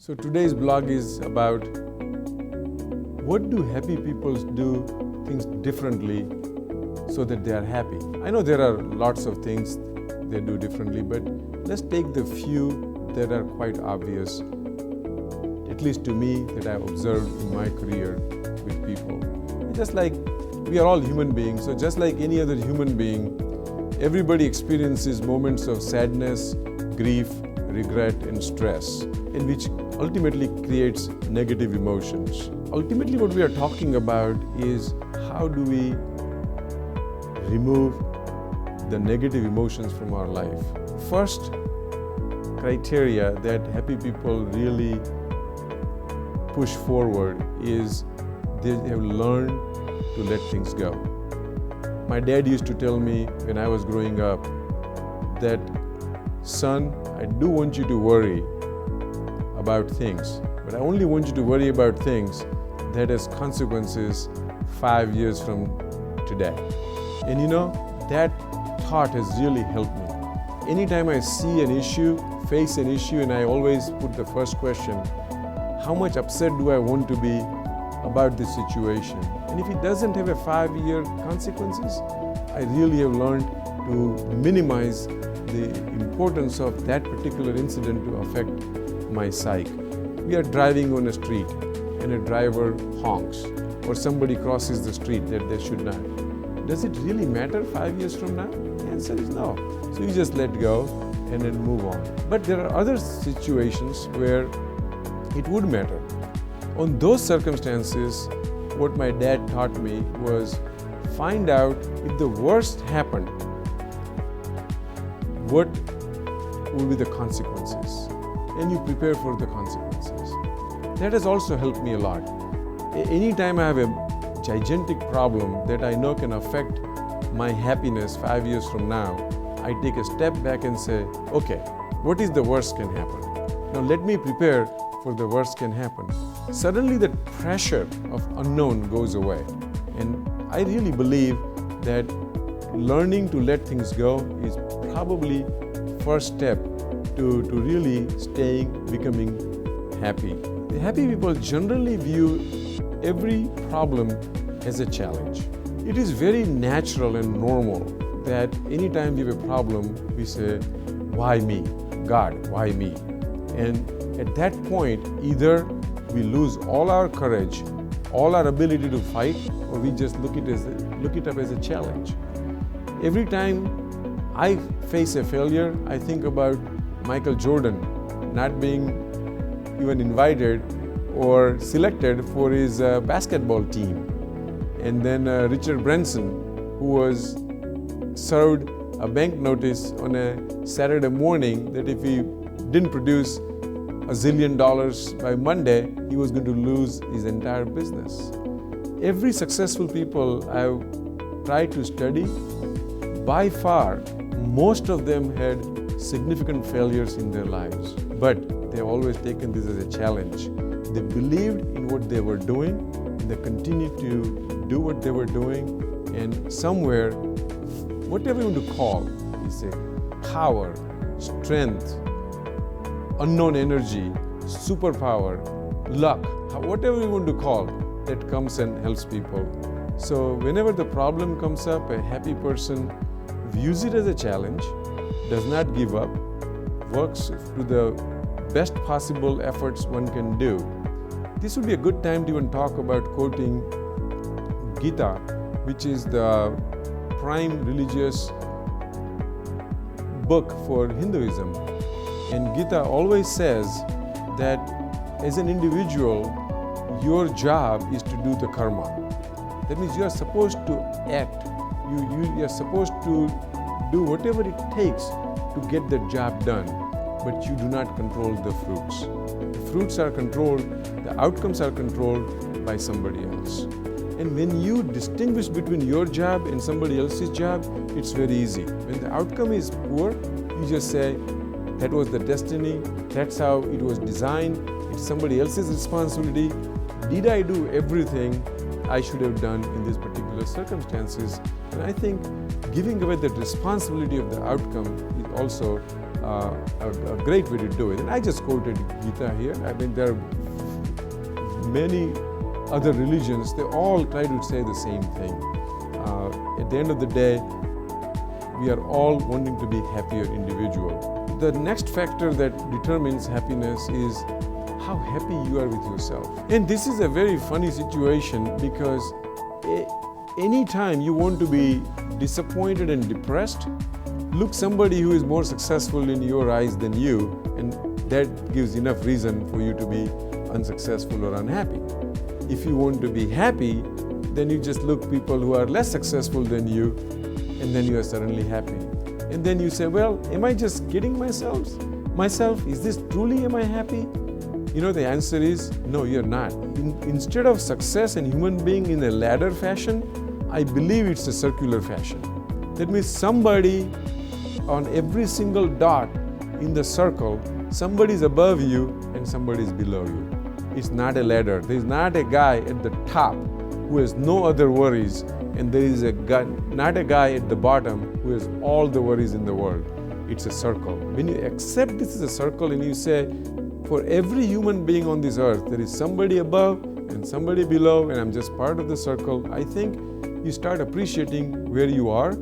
So today's blog is about what do happy people do things differently so that they are happy. I know there are lots of things they do differently, but let's take the few that are quite obvious, at least to me, that I've observed in my career with people. Just like we are all human beings, so just like any other human being, everybody experiences moments of sadness, grief, regret, and stress, and which ultimately creates negative emotions. Ultimately, what we are talking about is how do we remove the negative emotions from our life. First criteria that happy people really push forward is they have learned to let things go. My dad used to tell me when I was growing up that, son, I do want you to worry about things, but I only want you to worry about things that has consequences 5 years from today. And that thought has really helped me. Anytime I see an issue, face an issue, and I always put the first question, how much upset do I want to be about this situation? And if it doesn't have a 5-year consequences, I really have learned to minimize the importance of that particular incident to affect my psyche. We are driving on a street and a driver honks, or somebody crosses the street that they should not. Does it really matter 5 years from now? The answer is no. So you just let go and then move on. But there are other situations where it would matter. On those circumstances, what my dad taught me was find out if the worst happened, what will be the consequences, and you prepare for the consequences. That has also helped me a lot. Anytime I have a gigantic problem that I know can affect my happiness 5 years from now, I take a step back and say, okay, what is the worst can happen? Now let me prepare for the worst can happen. Suddenly the pressure of unknown goes away. And I really believe that learning to let things go is probably first step to really becoming happy. The happy people generally view every problem as a challenge. It is very natural and normal that anytime we have a problem, we say, why me? God, why me? And at that point, either we lose all our courage, all our ability to fight, or we just look it up as a challenge. Every time I face a failure, I think about Michael Jordan not being even invited or selected for his basketball team. And then Richard Branson, who was served a bank notice on a Saturday morning that if he didn't produce $1 zillion by Monday, he was going to lose his entire business. Every successful people I've tried to study, by far, most of them had significant failures in their lives. But they've always taken this as a challenge. They believed in what they were doing, and they continued to do what they were doing, and somewhere, whatever you want to call, is a power, strength, unknown energy, superpower, luck, whatever you want to call, that comes and helps people. So whenever the problem comes up, a happy person views it as a challenge, does not give up, works to the best possible efforts one can do. This would be a good time to even talk about quoting Gita, which is the prime religious book for Hinduism. And Gita always says that as an individual, your job is to do the karma. That means you are supposed to act. You are supposed to do whatever it takes to get the job done, but you do not control the fruits. The fruits are controlled, the outcomes are controlled by somebody else. And when you distinguish between your job and somebody else's job, it's very easy. When the outcome is poor, you just say, that was the destiny, that's how it was designed, it's somebody else's responsibility. Did I do everything I should have done in these particular circumstances? And I think giving away the responsibility of the outcome is also a great way to do it. And I just quoted Gita here. I mean, there are many other religions, they all try to say the same thing. At the end of the day, we are all wanting to be happier individual. The next factor that determines happiness is how happy you are with yourself. And this is a very funny situation because anytime you want to be disappointed and depressed, look somebody who is more successful in your eyes than you, and that gives enough reason for you to be unsuccessful or unhappy. If you want to be happy, then you just look people who are less successful than you, and then you are suddenly happy. And then you say, well, am I just kidding myself? Is this truly, am I happy? You know, the answer is, no, you're not. Instead of success and human being in a ladder fashion, I believe it's a circular fashion. That means somebody on every single dot in the circle, somebody is above you and somebody is below you. It's not a ladder. There's not a guy at the top who has no other worries, and there is not a guy at the bottom who has all the worries in the world. It's a circle. When you accept this is a circle and you say, for every human being on this earth, there is somebody above and somebody below, and I'm just part of the circle, I think you start appreciating where you are,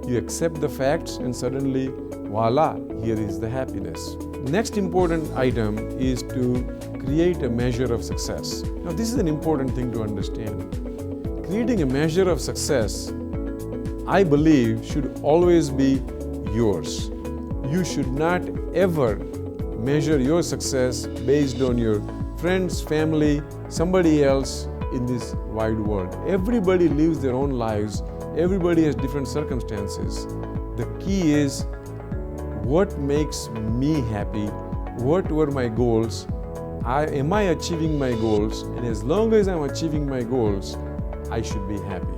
you accept the facts, and suddenly, voila, here is the happiness. Next important item is to create a measure of success. Now, this is an important thing to understand. Creating a measure of success, I believe, should always be yours. You should not ever measure your success based on your friends, family, somebody else in this wide world. Everybody lives their own lives. Everybody has different circumstances. The key is, what makes me happy? What were my goals? Am I achieving my goals? And as long as I'm achieving my goals, I should be happy.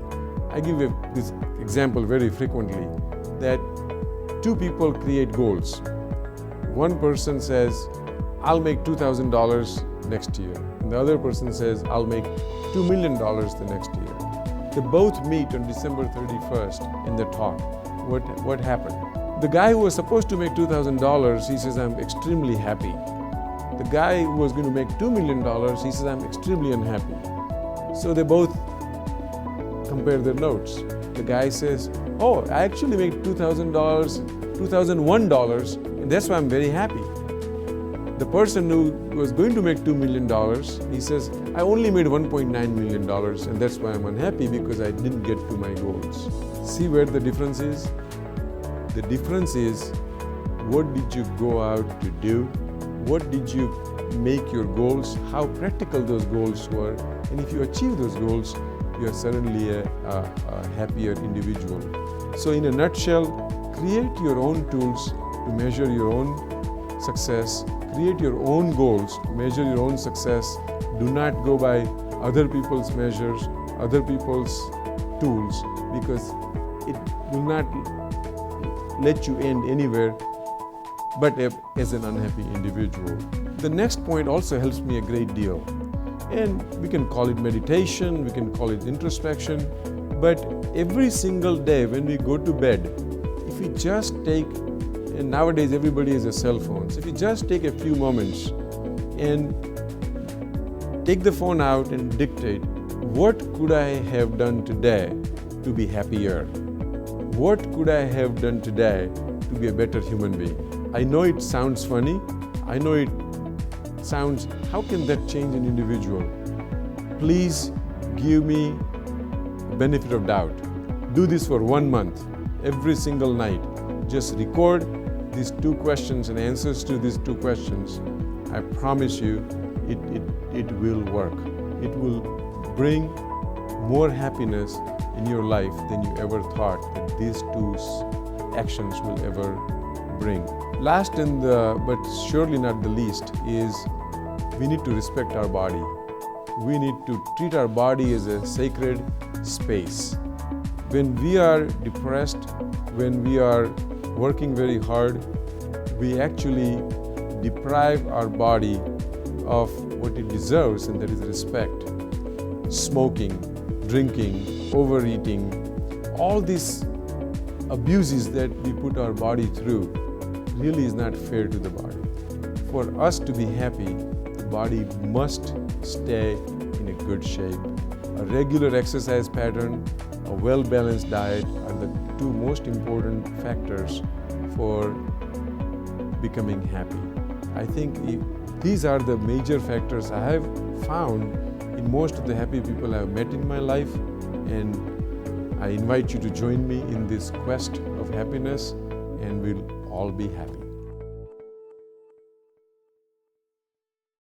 I give this example very frequently, that two people create goals. One person says, I'll make $2,000 next year. And the other person says, I'll make $2 million the next year. They both meet on December 31st and they talk. What happened? The guy who was supposed to make $2,000, he says, I'm extremely happy. The guy who was going to make $2 million, he says, I'm extremely unhappy. So they both compare their notes. The guy says, oh, I actually made $2,001, and that's why I'm very happy. The person who was going to make $2 million, he says, I only made $1.9 million, and that's why I'm unhappy, because I didn't get to my goals. See where the difference is? The difference is, what did you go out to do? What did you make your goals? How practical those goals were? And if you achieve those goals, you are suddenly a happier individual. So in a nutshell, create your own tools to measure your own success. Create your own goals to measure your own success. Do not go by other people's measures, other people's tools, because it will not let you end anywhere but as an unhappy individual. The next point also helps me a great deal. And we can call it meditation, we can call it introspection, but every single day when we go to bed, if we just take, and nowadays everybody has a cell phone, so if you just take a few moments and take the phone out and dictate, what could I have done today to be happier? What could I have done today to be a better human being? I know it sounds funny, I know it sounds, how can that change an individual? Please give me the benefit of doubt. Do this for 1 month, every single night. Just record these 2 questions and answers to these 2 questions. I promise you, it will work. It will bring more happiness in your life than you ever thought that these 2 actions will ever bring. Last but surely not the least is, we need to respect our body. We need to treat our body as a sacred space. When we are depressed, when we are working very hard, we actually deprive our body of what it deserves, and that is respect. Smoking, drinking, overeating, all these abuses that we put our body through really is not fair to the body. For us to be happy, the body must stay in a good shape. A regular exercise pattern, a well-balanced diet are the two most important factors for becoming happy. I think these are the major factors I have found in most of the happy people I have met in my life, and I invite you to join me in this quest of happiness, and we'll all be happy.